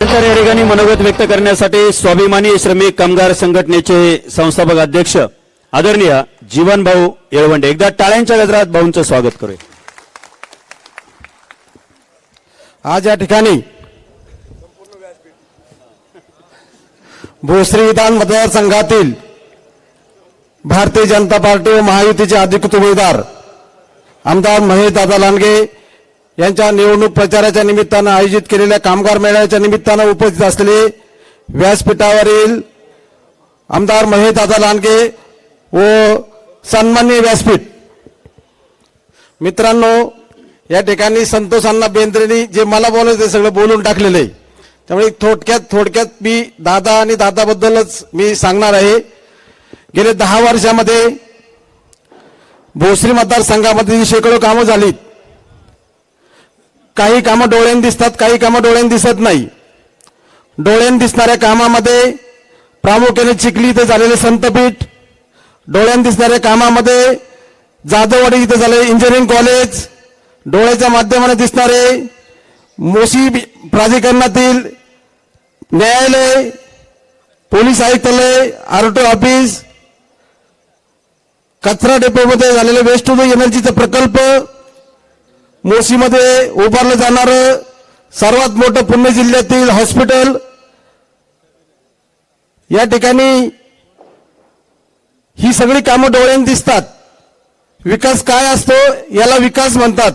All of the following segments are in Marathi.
त्यानंतर या ठिकाणी मनोगत व्यक्त करण्यासाठी स्वाभिमानी श्रमिक कामगार संघटनेचे संस्थापक अध्यक्ष आदरणीय जीवनभाऊ येळवंडे एकदा टाळ्यांच्या गजरात भाऊंचं स्वागत करूया। आज या ठिकाणी भोसरी विधान मतदारसंघातील भारतीय जनता पार्टी व महायुतीचे अधिकृत उमेदवार आमदार महेश दादा लांडगे यांच्या निवडणूक प्रचाराच्या निमित्तानं आयोजित केलेल्या कामगार मेळाव्याच्या निमित्तानं उपस्थित असलेले व्यासपीठावरील आमदार महेश दादा लांडगे व सन्माननीय व्यासपीठ मित्रांनो, या ठिकाणी संतोष अण्णा बेंद्रेंनी जे मला बोलायचं ते सगळं बोलून टाकलेलं आहे। त्यामुळे थोडक्यात मी दादा आणि दादाबद्दलच मी सांगणार आहे। गेले 10 वर्षामध्ये भोसरी मतदारसंघामध्ये शेकडो कामं झालीत। काही कामं डोळ्याने दिसतात, काही कामं डोळ्याने दिसत नाही। डोळ्याने दिसणाऱ्या कामामध्ये प्रामुख्याने चिखली इथे झालेले संतपीठ, डोळ्याने दिसणाऱ्या कामामध्ये जाधववाडी इथे झाले इंजिनिअरिंग कॉलेज, डोळ्याच्या माध्यमाने दिसणारे मोशी प्राधिकरणातील न्यायालय, पोलीस आयुक्तालय, आरटीओ ऑफिस, कचरा डेपोमध्ये झालेले वेस्ट टू एनर्जीचा प्रकल्प, मोशीमध्ये उभारलं जाणारं सर्वात मोठं पुणे जिल्ह्यातील हॉस्पिटल, या ठिकाणी ही सगळी कामं डोळ्याने दिसतात। विकास काय असतो याला विकास म्हणतात।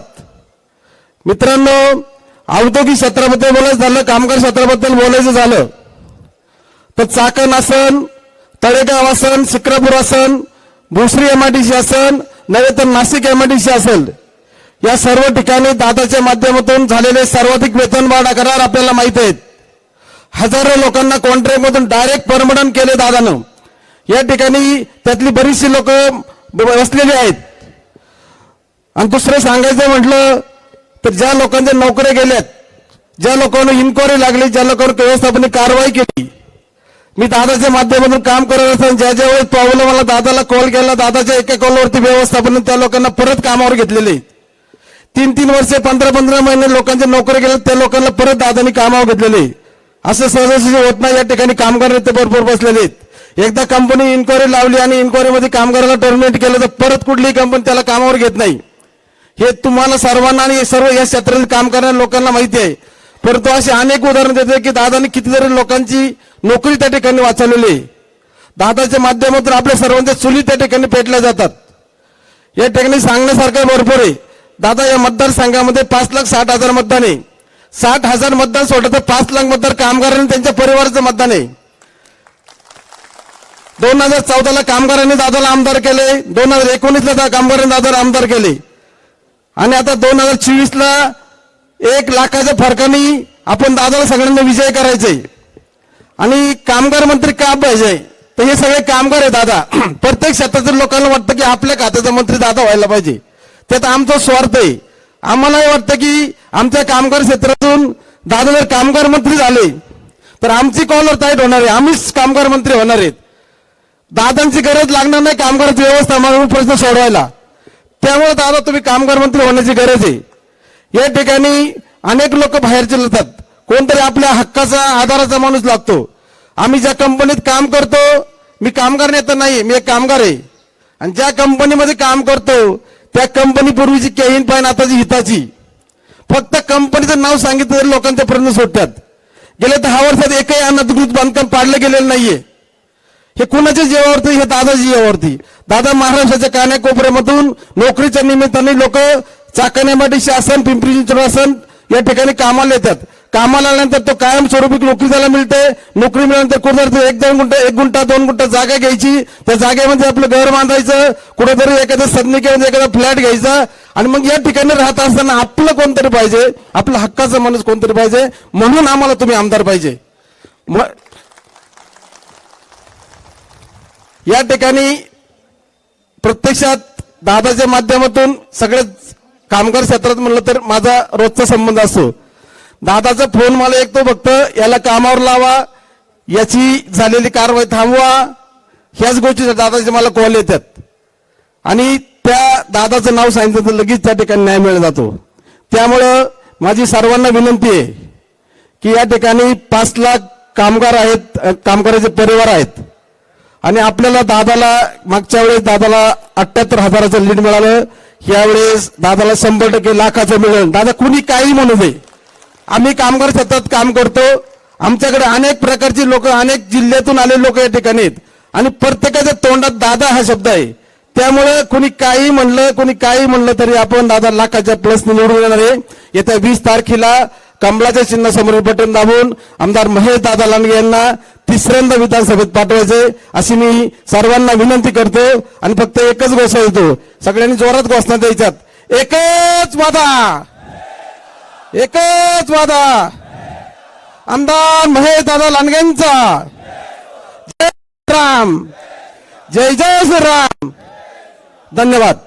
मित्रांनो, औद्योगिक क्षेत्राबद्दल बोलायचं झालं, कामगार क्षेत्राबद्दल बोलायचं झालं तर चाकण आसन, तळेगाव आसन, शिक्रापूर आसन, भोसरी एमआयडीसी आसन, नव्हे तर नाशिक एमआयडीसी असेल, या सर्व ठिकाणी दादाच्या माध्यमातून झालेले सर्वाधिक वेतनवाढ करार आपल्याला माहित आहेत। हजारो लोकांना कॉन्ट्रॅक्टमधून डायरेक्ट परमनंट केले दादानं। या ठिकाणी त्यातली बरीचशी लोक बसलेली आहेत। आणि दुसरं सांगायचं म्हटलं तर ज्या लोकांच्या नोकऱ्या गेल्यात, ज्या लोकांना इन्क्वायरी लागली, ज्या लोकांवर व्यवस्थापनाने कारवाई केली, मी दादाच्या माध्यमातून काम करत असताना ज्या ज्या वेळेस पावलं मला दादाला कॉल केला, दादाच्या एका कॉलवरती व्यवस्थापन त्या लोकांना परत कामावर घेतलेले। 3-3 वर्षे 15-15 महिने लोकांच्या नोकऱ्या गेल्या, त्या लोकांना परत दादानी कामावर घेतलेले। असं सहजासहजी होत नाही। या ठिकाणी कामगार नेते भरपूर बसलेले आहेत। एकदा कंपनी इन्क्वायरी लावली आणि इन्क्वायरीमध्ये कामगाराला टर्मिनेट केलं तर परत कुठलीही कंपनी त्याला कामावर घेत नाही। हे तुम्हाला सर्वांना आणि सर्व या क्षेत्रातील काम करणाऱ्या लोकांना माहिती आहे। परंतु असे अनेक उदाहरण देते की दादानी कितीतरी लोकांची नोकरी त्या ठिकाणी वाचवलेली आहे। दादाच्या माध्यमातून आपल्या सर्वांच्या चुली त्या ठिकाणी पेटल्या जातात। या ठिकाणी सांगण्यासारखं भरपूर आहे। दादा या मतदारसंघामध्ये 5,60,000 मतदान आहे। 60,000 मतदान सोडलं तर 5 लाख मतदार कामगारांनी त्यांच्या परिवाराचं मतदान आहे। 2014ला कामगारांनी दादाला आमदार केले, 2019ला कामगारांनी दादाला आमदार केले आणि आता 2024ला 1 लाखाच्या फरकाने आपण दादाला सगळ्यांना विजय करायचे। आणि कामगार मंत्री का पाहिजे तर हे सगळे कामगार आहे दादा। प्रत्येक क्षेत्रातील लोकांना वाटतं की आपल्या खात्याचा मंत्री दादा व्हायला पाहिजे, त्यात आमचा स्वार्थ आहे। आम्हालाही वाटतं की आमच्या कामगार क्षेत्रातून दादा जर कामगार मंत्री झाले तर आमची कॉलर टाईट होणार आहे, आम्हीच कामगार मंत्री होणार आहेत। दादांची गरज लागणार नाही कामगाराची व्यवस्था म्हणून प्रश्न सोडवायला। त्यामुळे दादा तुम्ही कामगार मंत्री होण्याची गरज आहे। या ठिकाणी अनेक लोक बाहेरचे येतात, कोणतरी आपल्या हक्काचा आधाराचा माणूस लागतो। आम्ही ज्या कंपनीत काम करतो, मी कामगार नेता नाही, मी एक कामगार आहे आणि ज्या कंपनीमध्ये काम करतो त्या कंपनी पूर्वीची केहीन पाहिजे आताची हिताची। फक्त कंपनीचं नाव सांगितलं तरी लोकांचे प्रश्न सुटतात। गेल्या 10 वर्षात एकही अनधिकृत बांधकाम पाडलं गेलेलं नाहीये। हे कुणाच्या जीवावरती? हे दादाच्या जीवावरती। दादा महाराष्ट्राच्या कानाकोपऱ्यामधून नोकरीच्या निमित्ताने लोक चाकण एमआयडीसी आसन, पिंपरी चिंचवड आसन या ठिकाणी कामाला येतात। कामाला आल्यानंतर तो कायमस्वरूपी नोकरी त्याला मिळते। नोकरी मिळाल्यानंतर कुठेतरी 1 गुंठा 2 गुंठा जागा घ्यायची, त्या जागेमध्ये आपलं घर बांधायचं, कुठेतरी एखाद्या सदनिकेमध्ये एखादा फ्लॅट घ्यायचा आणि मग या ठिकाणी राहत असताना आपलं कोणतरी पाहिजे, आपला हक्काचा माणूस कोणतरी पाहिजे, म्हणून आम्हाला तुम्ही आमदार पाहिजे। या ठिकाणी प्रत्यक्षात दादाच्या माध्यमातून सगळ्याच कामगार क्षेत्रात म्हणलं तर माझा रोजचा संबंध असतो। दादाचा फोन मला एक तो फक्त याला कामावर लावा, याची झालेली कारवाई थांबवा, ह्याच गोष्टी दादाचे मला कॉल येतात आणि त्या दादाचं नाव सांगितलं तर लगेच त्या ठिकाणी न्याय मिळला जातो। त्यामुळे माझी सर्वांना विनंती आहे की या ठिकाणी 5 लाख कामगार आहेत, कामगाराचे परिवार आहेत आणि आपल्याला दादाला मागच्या वेळेस दादाला 78,000चं लीड मिळालं. यावेळेस दादाला 100% लाखाचं मिळेल. दादा कुणी काही म्हणू दे, आम्ही कामगार सतत काम करतो. आमच्याकडे अनेक प्रकारची लोक, अनेक जिल्ह्यातून आलेले लोक या ठिकाणी आहेत आणि प्रत्येकाच्या तोंडात दादा हा शब्द आहे. त्यामुळे कोणी काही म्हणलं तरी आपण दादा लाखाच्या प्लसने निवडून येणार आहे. येत्या 20 तारखेला कमळाच्या चिन्हासमोर बटन दाबून आमदार महेश दादा लांडगे यांना तिसऱ्यांदा विधानसभेत पाठवायचे अशी मी सर्वांना विनंती करतो. आणि फक्त एकच घोषणा देतो, सगळ्यांनी जोरात घोषणा द्यायच्यात. एकच वादा आमदार महेश दादा लांडगेंचा. जय राम, जय जय श्रीराम. धन्यवाद.